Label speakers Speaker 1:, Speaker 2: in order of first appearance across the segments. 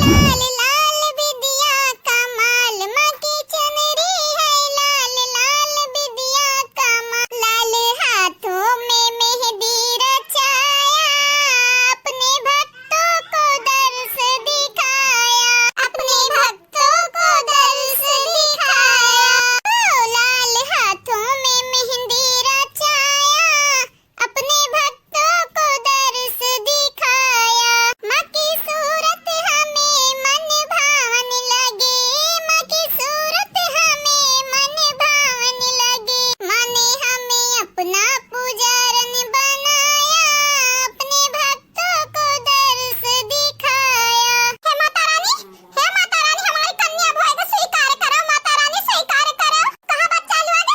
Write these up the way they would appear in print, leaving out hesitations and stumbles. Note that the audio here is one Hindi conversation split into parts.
Speaker 1: लाल लाल बिदिया कमाल, माँ की चुनरी है लाल लाल बिदिया कमाल, लाल हाथों में मेहंदी रचाया, अपने भक्तों को दर्श दिखाया, अपने भक्तों को दर्श दिखाया। लाल हाथों में मेहंदी रचाया, अपने भक्तों को दर्श दिखाया। माँ की सूरत हमें मन भावन लगे, माँ की सूरत हमें मन भावन लगे, माँ ने हमें अपना पुजारन बनाया, अपने भक्तों को दर्श दिखाया। हे माता रानी, हमारी कन्या भोग को स्वीकार करो, माता रानी स्वीकार करो। कहा बच्चा लोग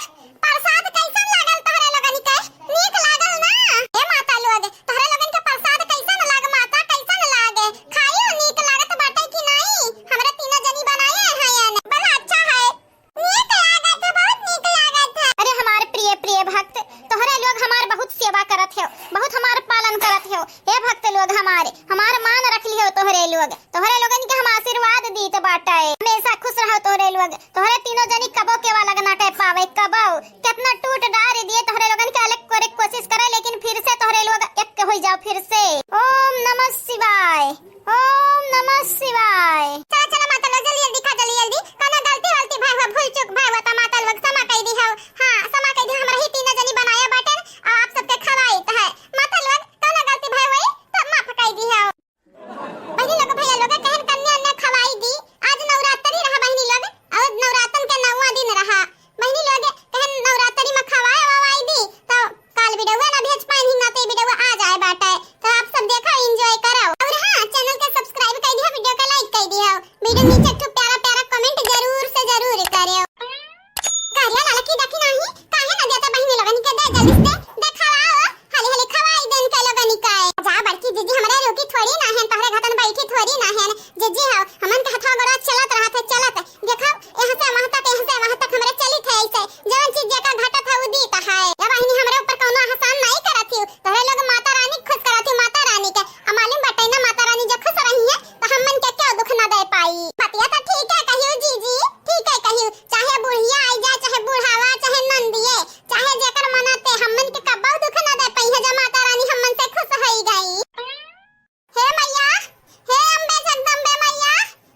Speaker 1: प्रसाद कैसन लागल तोहरे लोगन के? नीक लागल ना? हे माता लोग तोहरे लोगन के प्रसाद कैसन लाग? माता कैसन लागे? खाइयो नीक लागत बाटे कि नहीं? हमरा तीनों जनी बनाए हैं या नहीं? बड़ा अच्छा है, नीक लागत है, बहुत नीक लागत है। अरे हमारे प्रिय प्रिय भक्त, तोहरे लोग हमार बहुत सेवा करत हो, बहुत हमार पालन करत हो। हे भक्त लोग हमार मान रख लियो तोहरे लोगन के हम आशीर्वाद दीत बाटे। हमेशा खुश रहो तोहरे लोग। तोहरे तीनों जनी कबो के वाला ना कह पावे, कबो कितना टूट डार दिए तोहरे लोगन के अलग करे कोशिश करे, लेकिन फिर से तोहरे लोग एक हो जाओ फिर से। ओम नमः शिवाय, ओम नमः शिवाय। चला चला माता लोग जल्दी जल्दी खा, जल्दी जल्दी खाना। गलती गलती भाई हुआ, भूल चूक भाई हुआ त माता लोग क्षमा कर दी हो। हां क्षमा कर दी, हमरा ही तीनों जनी बनाया बाटे, आप सबके खवाइत है। माता लोग खाना गलती भाई हुई त माफ कर दी हो। बहनी लोग भैया लोग कहन कन्या ने खवाई दी। आज नवरात्रि रहा बहनी लोग, और नवरात्रन के 9वां दिन रहा। बहनी लोग कहन नवरात्रि में खवाए ववाई दी तो काल वीडियो ना भेज पाई ना, ते वीडियो आ जाए बाटे। तो आप सब देखो, एंजॉय करो। और हां चैनल के सब्सक्राइब कर दियो, वीडियो को लाइक कर दियो, वीडियो नीचे एक प्यारा प्यारा कमेंट जरूर से जरूर करियो। कारिया लाल की देखी नहीं काहे ना देता बहनी लोगन के? दे जल्दी से देखाओ, हाली हाली खवाई देन के लोगन का। जा बड़की जीजी हमरा रोकी थोड़ी ना है, तोहरे घतन बैठी थोड़ी ना है। जीजी हो हमन के हथवा गोड़ा चलत रहत है, चलत देखो यहां से वहां तक, यहां से वहां तक हमरा चली थे। ऐसे जवन चीज जेका घाटा था उ दी ता है। या बहनी हमरे ऊपर कोनो आसान नहीं करत थी, तोहरे लोग माता रानी खुश करत थी। माता रानी के मालूम बाटे ना, माता रानी जब खुश रही है तो हमन के क्या दुख ना दे पाई। बतिया तो ठीक है कहियो जीजी, ठीक है कहियो, चाहे बुढ़िया आई जाए, चाहे बुढ़ावा, चाहे नंदिए, चाहे जेकर मनाते हमन के कब्बा दुख ना दे पाई है, जब माता रानी हमन से खुश होई गई। हे मैया, हे अम्बे जगदम्बे मैया,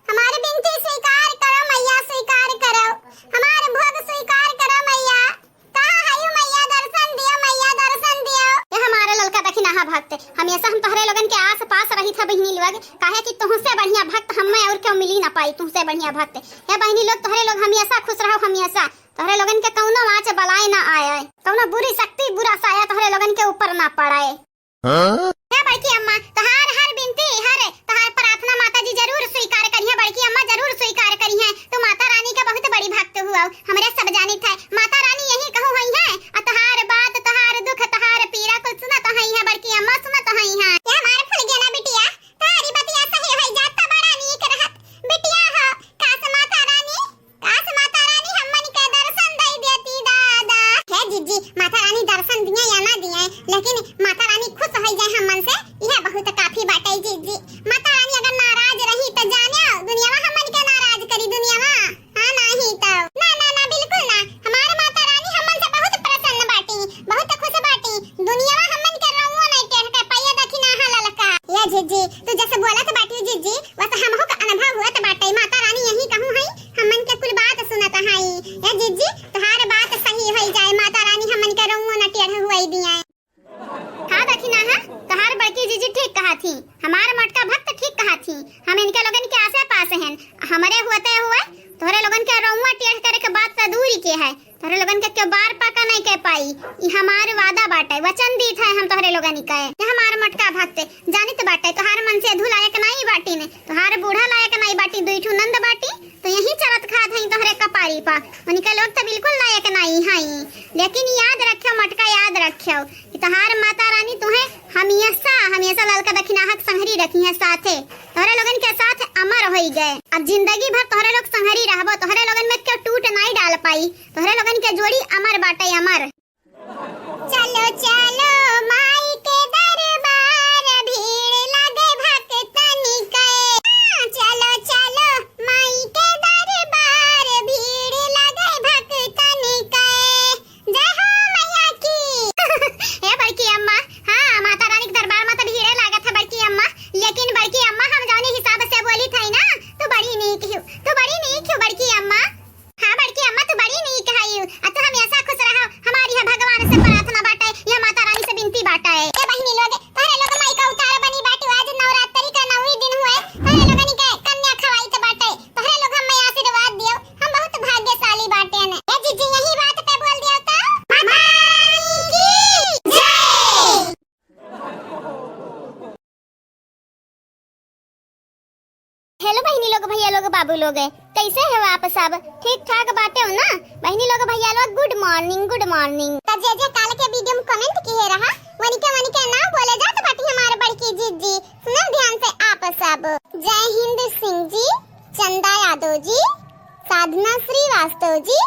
Speaker 1: हमारी विनती स्वीकार करो मैया, स्वीकार करो, हमारे भोग स्वीकार करो मैया। कहाँ है मैया? दर्शन दियो मैया, दर्शन दियो। ये हमारे ललका दखिना हा भक्त, हमेशा हम तोहरे लोगन के आस पास रही था बहनी लोग, काहे कि तुमसे बढ़िया भक्त हमें और क्यों मिली ना पाई, तुमसे बढ़िया भक्त। हे बहनी लोग तोहरे लोग हमेशा खुश रहो, हमेशा तोहरे लोगन के कौनो आँच बलाए ना आए, कौनो बुरी शक्ति बुरा साया तोहरे लोगन के ऊपर ना पड़े। हे बड़की अम्मा तहार हर विनती, हर तहार प्रार्थना माता जी जरूर स्वीकार करिए, बड़की अम्मा जरूर स्वीकार करिए। तो माता रानी का बहुत बड़ी भक्त हुआ, हमरे सब जानित है। माता रानी यही कहू हई है, तहार बात, तहार दुख, तहार पीड़ा कुल सुनत हई है बड़की अम्मा, सुनत हई है। ये हमार फूल गेना बिटिया, तारी बतिया सही होई जात बड़ा नीक रहत बिटिया हो। काश माता रानी हमन के दर्शन दे देती दादा। हे जीजी माता रानी दर्शन दिए या ना दिए, लेकिन माता रानी खुश हो जाए हमन से, यह बहुत काफी बाटे जीजी। माता रानी अगर नाराज रही तो जाने दुनियावा हमन के नाराज करी, दुनियावा हां नहीं तो ना ना ना बिल्कुल ना। हमारे माता रानी हमन से बहुत प्रसन्न बाटी, बहुत खुश बाटी, दुनियावा हमन के रहुओ नहीं टेढ़ के पाया देखी ना हा ललका। ये जीजी तू जैसे बोलत बाटी जीजी, वैसे हमहु का अनुभव हुआ बाटे। माता रानी यही कहू हई, हमन के कुल बात सुनत हई। ये जीजी तोहार बात सही होई जाए, माता रानी हमन के रहुओ न टेढ़ हुई दिए। हाँ देखी ना हा, तोहार बड़की जीजी ठीक कहा थी, हमार मटका भक्त ठीक कहा थी। हम इनके लोगन के आसे पास हैं, हमारे होते हुए तोहरे लोगन के रहुआ टेढ़ करे के बात से दूरी के है, तोहरे लोगन के बार पका नहीं कह पाई। ई हमार वादा बाटे, वचन दी था हम तोहरे लोगन के। ये हमार मटका भक्त जानित बाटे, तोहार मन से अधू लायक नहीं बाटी ने, तोहार बूढ़ा लायक नहीं बाटी, दुईठू नंद बाटी तो यही चरत खात हई तोहरे कपारी पा। उनके लोग तो बिल्कुल लायक नहीं हई, लेकिन याद रखियो मटका, याद रखियो कि तोहार माता रानी तुम्हें हमेशा ललका दखिनाहक संहरी रखी है साथे, तोहरे लोगन के साथ अमर होई गए। अब जिंदगी भर तोहरे लोग संहरी रहबो, तोहरे लोगन में क्यों टूट नहीं डाल पाई, तोहरे लोगन के जोड़ी अमर बाटे अमर। चलो चलो माई के दरबार, भीड़ लगे भक्तन के, चलो हेलो बहनी लोग, भैया लोग, बाबू लोग, कैसे है आप सब? ठीक ठाक बाटे हो ना बहनी लोग, भैया लोग? Good morning, good morning. जे जे काल के वीडियो में कमेंट किए रहा वनिके नाम बोले जात बाटी हमारे बड़की जीजी। सुनो ध्यान से आप सब। जय हिंद सिंह जी, चंदा यादव जी, साधना श्रीवास्तव जी,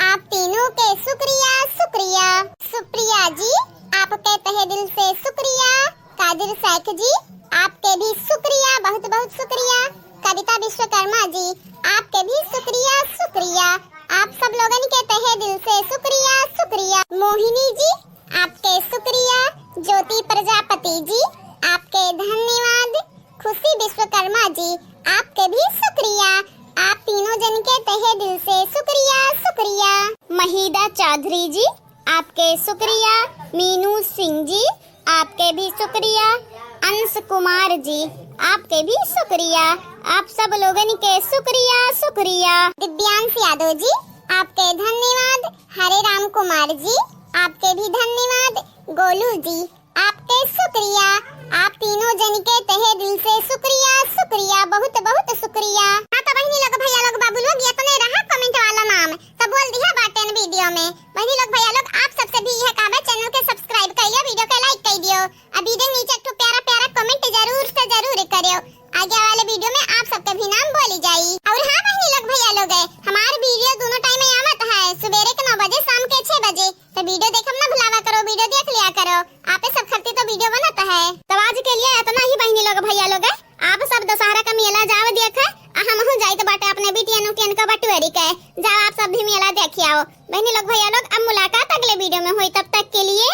Speaker 1: आप तीनों के शुक्रिया शुक्रिया। सुप्रिया जी आपके तहे दिल से शुक्रिया। कादिर शेख जी आपके भी शुक्रिया, बहुत बहुत शुक्रिया। कविता विश्वकर्मा जी आपके भी शुक्रिया शुक्रिया। आप सब लोगन के तहे दिल से शुक्रिया शुक्रिया। मोहिनी जी आपके शुक्रिया। ज्योति प्रजापति जी आपके धन्यवाद। खुशी विश्वकर्मा जी आपके भी शुक्रिया। आप तीनों जन के तहे दिल से शुक्रिया शुक्रिया। महिदा चौधरी जी आपके शुक्रिया। मीनू सिंह जी आपके भी शुक्रिया। अंश कुमार जी आपके भी शुक्रिया। आप सब लोगन के शुक्रिया शुक्रिया। दिव्यांश यादव जी आपके धन्यवाद। हरे राम कुमार जी आपके भी धन्यवाद। गोलू जी आपके शुक्रिया। आप तीनों जन के तहे दिल से शुक्रिया शुक्रिया, बहुत बहुत शुक्रिया। हाँ तो बहनी लोग, भैया लोग, बाबू लोग, ये तो नहीं रहा कमेंट वाला नाम, तो बोल दिया बाटे न वीडियो में। बहनी लोग, भैया लोग, आप सबसे भी यह कहबा चैनल के सब्सक्राइब कर लियो, वीडियो के लाइक कर दियो, अभी वीडियो नीचे एक प्यारा प्यारा कमेंट जरूर से जरूर करियो। आगे वाले वीडियो में आप सबके भी नाम बोली जाई। और हाँ बहनी लोग, भैया लोग, हमारे वीडियो दोनों टाइम में आवत है, सुबेरे के 9 बजे, शाम के 6 बजे। तो वीडियो देखम ना भुलावा करो, वीडियो देख लिया करो। आपे सब खर्ची तो वीडियो बनता है। तो आज के लिए इतना ही बहनी लोग, भैया लोग। आप सब दशहरा का मेला जाओ देखे, हम हो जाए तो बाटे अपने बिटिया नुकियन का बटुएरी के जाओ, आप सब भी मेला देखिए आओ। बहनी लोग, भैया लोग, अब मुलाकात अगले वीडियो में हुई, तब तक के लिए